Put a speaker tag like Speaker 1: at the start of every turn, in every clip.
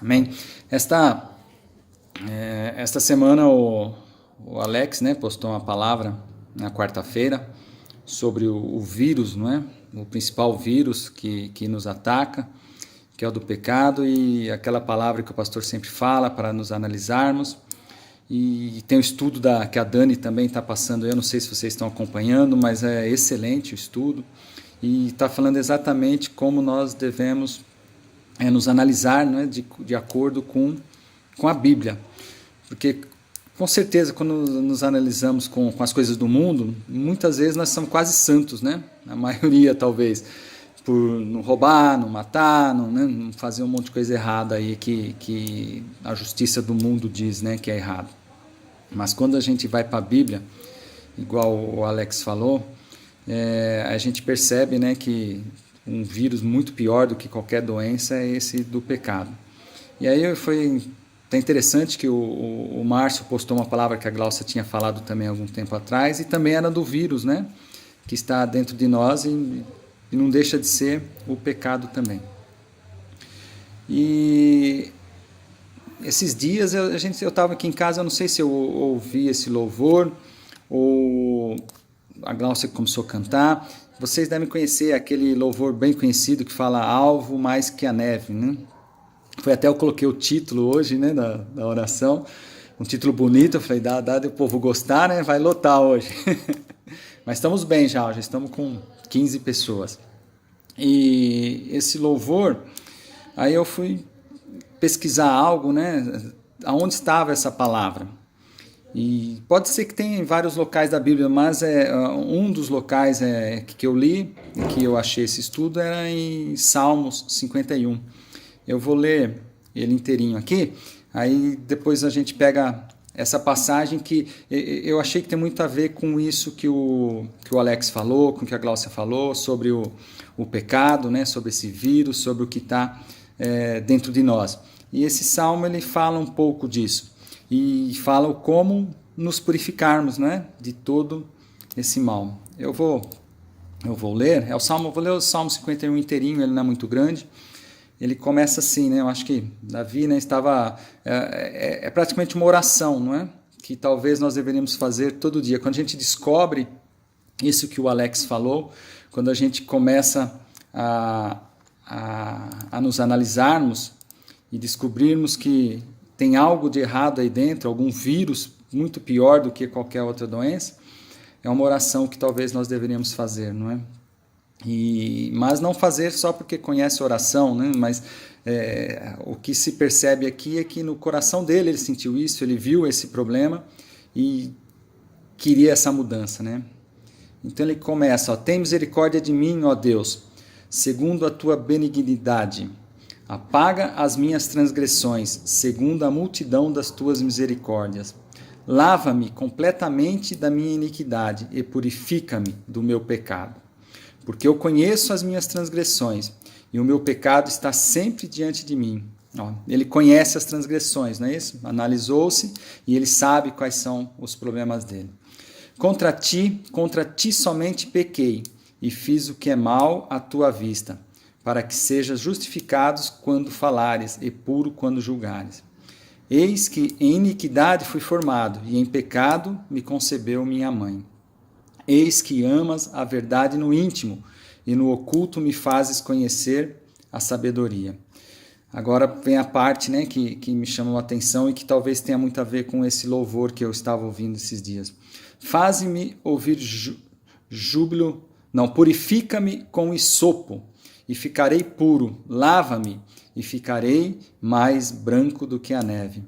Speaker 1: Amém? Esta semana o Alex, né, postou uma palavra na quarta-feira sobre o vírus, não é? O principal vírus que nos ataca, que é o do pecado, e aquela palavra que o pastor sempre fala para nos analisarmos. E tem o estudo que a Dani também está passando, eu não sei se vocês estão acompanhando, mas é excelente o estudo, e está falando exatamente como nós devemos nos analisar, né, de acordo com a Bíblia. Porque, com certeza, quando nos analisamos com as coisas do mundo, muitas vezes nós somos quase santos, né? A maioria, talvez, por não roubar, não matar, não fazer um monte de coisa errada aí que a justiça do mundo diz, né, que é errado. Mas quando a gente vai para a Bíblia, igual o Alex falou, a gente percebe, né, que um vírus muito pior do que qualquer doença é esse do pecado. E aí foi até interessante que o Márcio postou uma palavra que a Glaucia tinha falado também há algum tempo atrás, e também era do vírus, né, que está dentro de nós e não deixa de ser o pecado também. E esses dias eu estava aqui em casa, eu não sei se eu ouvi esse louvor ou a Glaucia começou a cantar. Vocês devem conhecer aquele louvor bem conhecido que fala alvo mais que a neve, né? Foi até eu coloquei o título hoje, né, da oração, um título bonito. Eu falei, dá o povo gostar, né? Vai lotar hoje. Mas estamos bem já estamos com 15 pessoas. E esse louvor, aí eu fui pesquisar algo, né? Aonde estava essa palavra? E pode ser que tenha em vários locais da Bíblia, mas um dos locais que eu li, que eu achei esse estudo, era em Salmos 51. Eu vou ler ele inteirinho aqui, aí depois a gente pega essa passagem que eu achei que tem muito a ver com isso que o Alex falou, com o que a Glaucia falou, sobre o pecado, né, sobre esse vírus, sobre o que está dentro de nós. E esse salmo ele fala um pouco disso. E fala como nos purificarmos, né, de todo esse mal. Eu vou ler, vou ler o Salmo 51 inteirinho, ele não é muito grande. Ele começa assim, né, eu acho que Davi, né, estava... É praticamente uma oração, não é? Que talvez nós deveríamos fazer todo dia. Quando a gente descobre isso que o Alex falou, quando a gente começa a nos analisarmos e descobrirmos que tem algo de errado aí dentro, algum vírus muito pior do que qualquer outra doença, é uma oração que talvez nós deveríamos fazer, não é? Mas não fazer só porque conhece a oração, né? Mas o que se percebe aqui é que no coração dele ele sentiu isso, ele viu esse problema e queria essa mudança, né? Então ele começa, ó, tem misericórdia de mim, ó Deus, segundo a tua benignidade. Apaga as minhas transgressões, segundo a multidão das tuas misericórdias. Lava-me completamente da minha iniquidade e purifica-me do meu pecado. Porque eu conheço as minhas transgressões e o meu pecado está sempre diante de mim. Ó, ele conhece as transgressões, não é isso? Analisou-se e ele sabe quais são os problemas dele. Contra ti somente pequei e fiz o que é mal à tua vista, para que sejas justificados quando falares e puro quando julgares. Eis que em iniquidade fui formado, e em pecado me concebeu minha mãe. Eis que amas a verdade no íntimo, e no oculto me fazes conhecer a sabedoria. Agora vem a parte, né, que me chamou a atenção e que talvez tenha muito a ver com esse louvor que eu estava ouvindo esses dias. Faze-me ouvir júbilo, purifica-me com hisopo, e ficarei puro, lava-me, e ficarei mais branco do que a neve.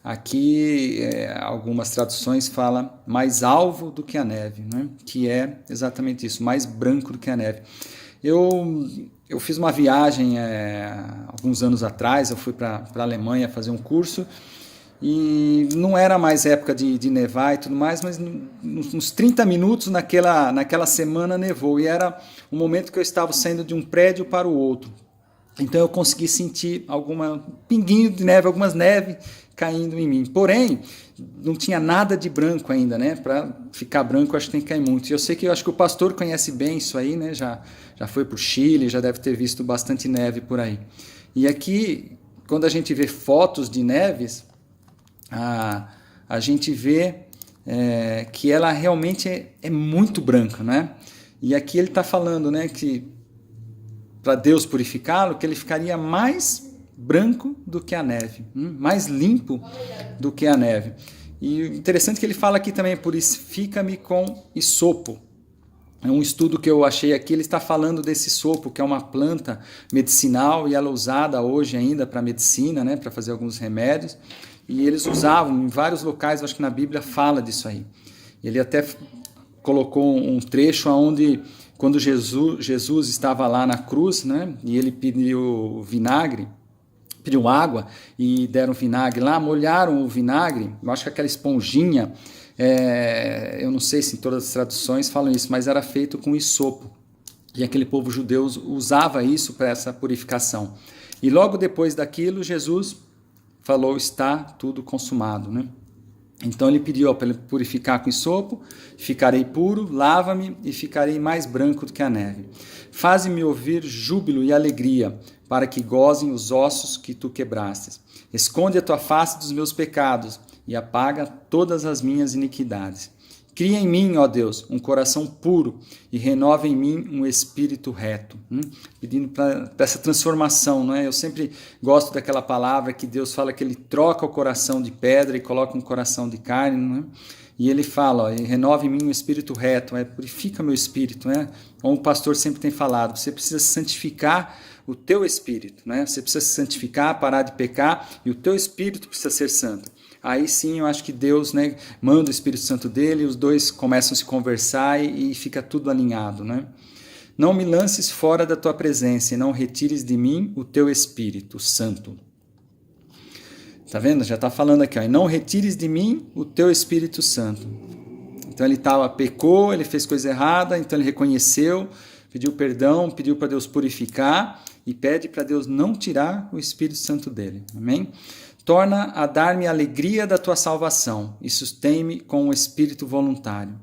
Speaker 1: Aqui, algumas traduções falam mais alvo do que a neve, né? Que é exatamente isso, mais branco do que a neve. Eu fiz uma viagem alguns anos atrás, eu fui para a Alemanha fazer um curso, e não era mais época de nevar e tudo mais, mas uns 30 minutos naquela semana nevou, e era o momento que eu estava saindo de um prédio para o outro. Então eu consegui sentir pinguinho de neve, algumas neves caindo em mim. Porém, não tinha nada de branco ainda, né? Para ficar branco, acho que tem que cair muito. E eu acho que o pastor conhece bem isso aí, né? Já foi para o Chile, já deve ter visto bastante neve por aí. E aqui, quando a gente vê fotos de neves, a gente vê que ela realmente é muito branca, né? E aqui ele está falando, né, que para Deus purificá-lo, que ele ficaria mais branco do que a neve, mais limpo do que a neve. E interessante que ele fala aqui também, purifica-me com hisopo. É um estudo que eu achei aqui, ele está falando desse hisopo, que é uma planta medicinal e ela é usada hoje ainda para medicina, né, para fazer alguns remédios. E eles usavam em vários locais, acho que na Bíblia fala disso aí. Ele até colocou um trecho onde, quando Jesus estava lá na cruz, né, e ele pediu vinagre, pediu água e deram vinagre lá, molharam o vinagre, eu acho que aquela esponjinha, eu não sei se em todas as traduções falam isso, mas era feito com hisopo. E aquele povo judeu usava isso para essa purificação. E logo depois daquilo, Jesus falou, está tudo consumado, né? Então ele pediu para ele purificar com hisopo, ficarei puro, lava-me e ficarei mais branco do que a neve. Faze-me ouvir júbilo e alegria, para que gozem os ossos que tu quebrastes. Esconde a tua face dos meus pecados e apaga todas as minhas iniquidades. Cria em mim, ó Deus, um coração puro e renova em mim um espírito reto. Pedindo para essa transformação, não é? Eu sempre gosto daquela palavra que Deus fala que ele troca o coração de pedra e coloca um coração de carne, não é? E ele fala, ó, renova em mim um espírito reto, purifica meu espírito, né? Como o pastor sempre tem falado, você precisa santificar o teu espírito, né? Você precisa se santificar, parar de pecar e o teu espírito precisa ser santo. Aí sim eu acho que Deus, né, manda o Espírito Santo dele, os dois começam a se conversar e fica tudo alinhado, né? Não me lances fora da tua presença e não retires de mim o teu Espírito Santo. Tá vendo? Já está falando aqui, ó, e não retires de mim o teu Espírito Santo. Então ele pecou, ele fez coisa errada, então ele reconheceu, pediu perdão, pediu para Deus purificar e pede para Deus não tirar o Espírito Santo dele. Amém? Torna a dar-me a alegria da tua salvação e sustém-me com o espírito voluntário.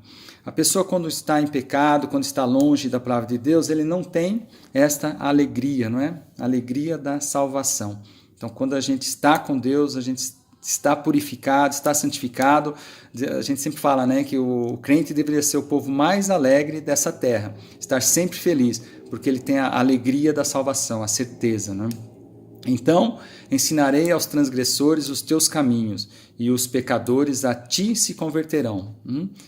Speaker 1: A pessoa, quando está em pecado, quando está longe da palavra de Deus, ele não tem esta alegria, não é? A alegria da salvação. Então, quando a gente está com Deus, a gente está purificado, está santificado. A gente sempre fala, né, que o crente deveria ser o povo mais alegre dessa terra, estar sempre feliz, porque ele tem a alegria da salvação, a certeza, não é? Então, ensinarei aos transgressores os teus caminhos, e os pecadores a ti se converterão.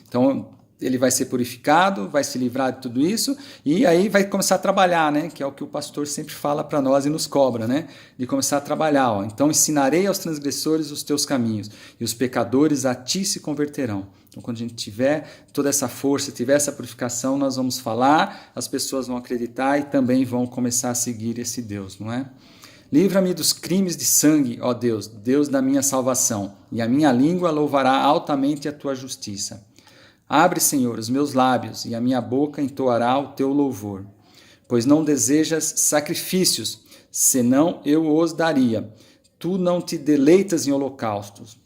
Speaker 1: Então, ele vai ser purificado, vai se livrar de tudo isso, e aí vai começar a trabalhar, né? Que é o que o pastor sempre fala para nós e nos cobra, né? De começar a trabalhar. Ó. Então, ensinarei aos transgressores os teus caminhos, e os pecadores a ti se converterão. Então, quando a gente tiver toda essa força, tiver essa purificação, nós vamos falar, as pessoas vão acreditar e também vão começar a seguir esse Deus, não é? Livra-me dos crimes de sangue, ó Deus, Deus da minha salvação, e a minha língua louvará altamente a tua justiça. Abre, Senhor, os meus lábios, e a minha boca entoará o teu louvor. Pois não desejas sacrifícios, senão eu os daria. Tu não te deleitas em holocaustos.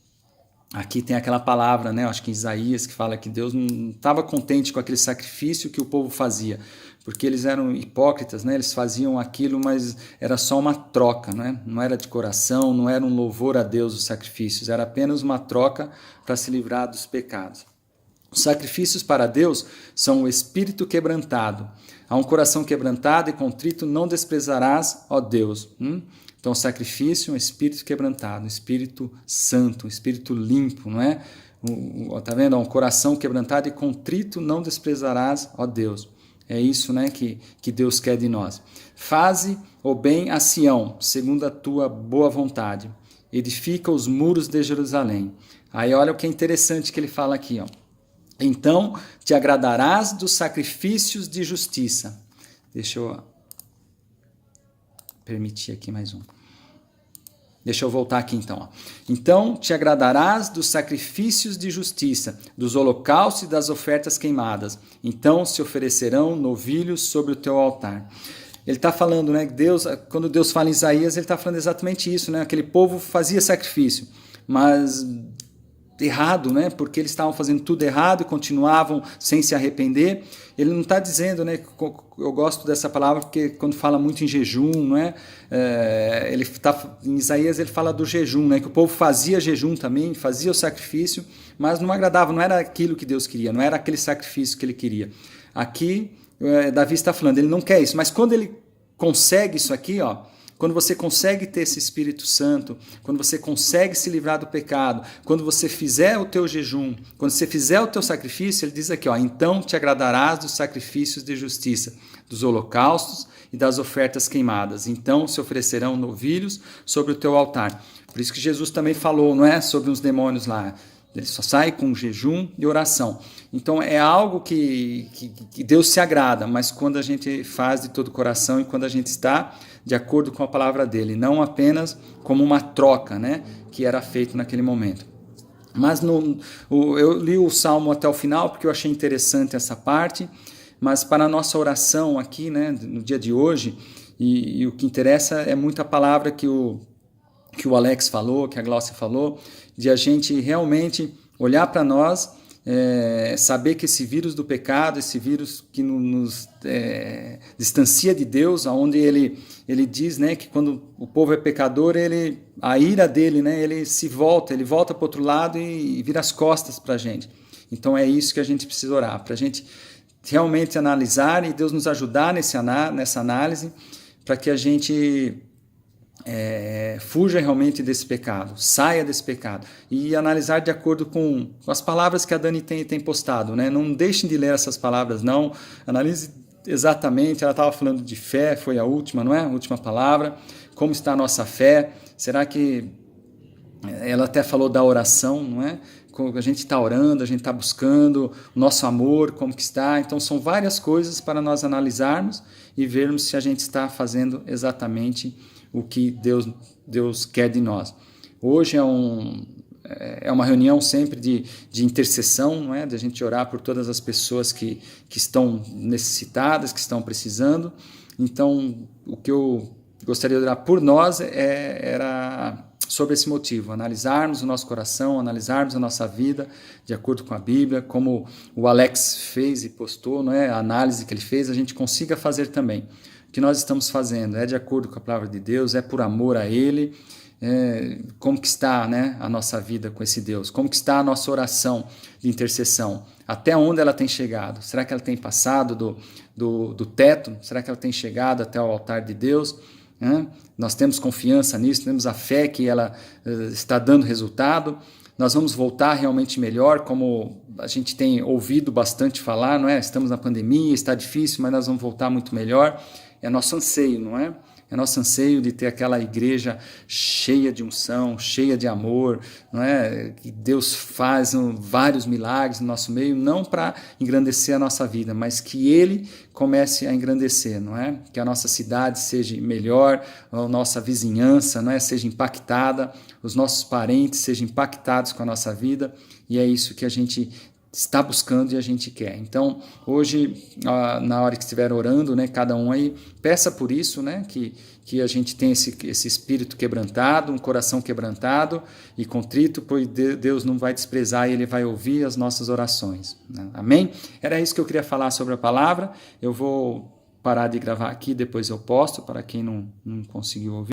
Speaker 1: Aqui tem aquela palavra, né? Acho que em Isaías, que fala que Deus não estava contente com aquele sacrifício que o povo fazia, porque eles eram hipócritas, né? Eles faziam aquilo, mas era só uma troca, né? Não era de coração, não era um louvor a Deus os sacrifícios, era apenas uma troca para se livrar dos pecados. Os sacrifícios para Deus são o espírito quebrantado. A um coração quebrantado e contrito não desprezarás, ó Deus. Então, o sacrifício é um espírito quebrantado, um espírito santo, um espírito limpo, não é? Tá vendo? Um coração quebrantado e contrito não desprezarás, ó Deus. É isso, né, que Deus quer de nós. Faze o bem a Sião, segundo a tua boa vontade. Edifica os muros de Jerusalém. Aí olha o que é interessante que ele fala aqui, ó. Então te agradarás dos sacrifícios de justiça. Deixa eu permitir aqui mais um. Deixa eu voltar aqui então. Ó. Então te agradarás dos sacrifícios de justiça, dos holocaustos e das ofertas queimadas. Então se oferecerão novilhos sobre o teu altar. Ele está falando, né? Deus, quando Deus fala em Isaías, ele está falando exatamente isso, né? Aquele povo fazia sacrifício, mas errado, né? Porque eles estavam fazendo tudo errado e continuavam sem se arrepender. Ele não está dizendo, né? Eu gosto dessa palavra porque quando fala muito em jejum, não é? Ele tá, em Isaías ele fala do jejum, né? Que o povo fazia jejum também, fazia o sacrifício, mas não agradava, não era aquilo que Deus queria, não era aquele sacrifício que ele queria. Aqui Davi está falando, ele não quer isso, mas quando ele consegue isso aqui, ó, quando você consegue ter esse Espírito Santo, quando você consegue se livrar do pecado, quando você fizer o teu jejum, quando você fizer o teu sacrifício, ele diz aqui, ó, então te agradarás dos sacrifícios de justiça, dos holocaustos e das ofertas queimadas. Então se oferecerão novilhos sobre o teu altar. Por isso que Jesus também falou, não é, sobre os demônios lá. Ele só sai com jejum e oração. Então é algo que Deus se agrada, mas quando a gente faz de todo o coração e quando a gente está de acordo com a palavra dele, não apenas como uma troca, né, que era feito naquele momento. Mas eu li o Salmo até o final porque eu achei interessante essa parte, mas para a nossa oração aqui, né, no dia de hoje, e o que interessa é muito a palavra que o Alex falou, que a Glaucia falou, de a gente realmente olhar para nós, saber que esse vírus do pecado, esse vírus que nos distancia de Deus, onde ele diz, né, que quando o povo é pecador, a ira dele, né, ele volta para o outro lado e vira as costas para a gente. Então é isso que a gente precisa orar, para a gente realmente analisar e Deus nos ajudar nessa análise, para que a gente fuja realmente desse pecado, saia desse pecado e analisar de acordo com as palavras que a Dani tem postado, né? Não deixem de ler essas palavras, não. Analise exatamente, ela estava falando de fé, foi a última, não é? A última palavra. Como está a nossa fé? Será que ela até falou da oração, não é? A gente está orando, a gente está buscando o nosso amor, como que está. Então são várias coisas para nós analisarmos e vermos se a gente está fazendo exatamente o que Deus quer de nós. Hoje é uma reunião sempre de intercessão, não é? De a gente orar por todas as pessoas que estão necessitadas, que estão precisando. Então, o que eu gostaria de orar por nós era sobre esse motivo, analisarmos o nosso coração, analisarmos a nossa vida de acordo com a Bíblia, como o Alex fez e postou, não é? A análise que ele fez, a gente consiga fazer também. O que nós estamos fazendo é de acordo com a palavra de Deus, é por amor a Ele, como que está, né, a nossa vida com esse Deus, como que está a nossa oração de intercessão, até onde ela tem chegado, será que ela tem passado do teto, será que ela tem chegado até o altar de Deus? Nós temos confiança nisso, temos a fé que ela está dando resultado, nós vamos voltar realmente melhor, como a gente tem ouvido bastante falar, não é? Estamos na pandemia, está difícil, mas nós vamos voltar muito melhor. É nosso anseio, não é? É nosso anseio de ter aquela igreja cheia de unção, cheia de amor, não é? Que Deus faz vários milagres no nosso meio, não para engrandecer a nossa vida, mas que Ele comece a engrandecer, não é? Que a nossa cidade seja melhor, a nossa vizinhança, não é? Seja impactada, os nossos parentes sejam impactados com a nossa vida, e é isso que a gente está buscando e a gente quer. Então, hoje, na hora que estiver orando, né, cada um aí, peça por isso, né, que a gente tenha esse espírito quebrantado, um coração quebrantado e contrito, pois Deus não vai desprezar e Ele vai ouvir as nossas orações. Né? Amém? Era isso que eu queria falar sobre a palavra. Eu vou parar de gravar aqui, depois eu posto, para quem não conseguiu ouvir.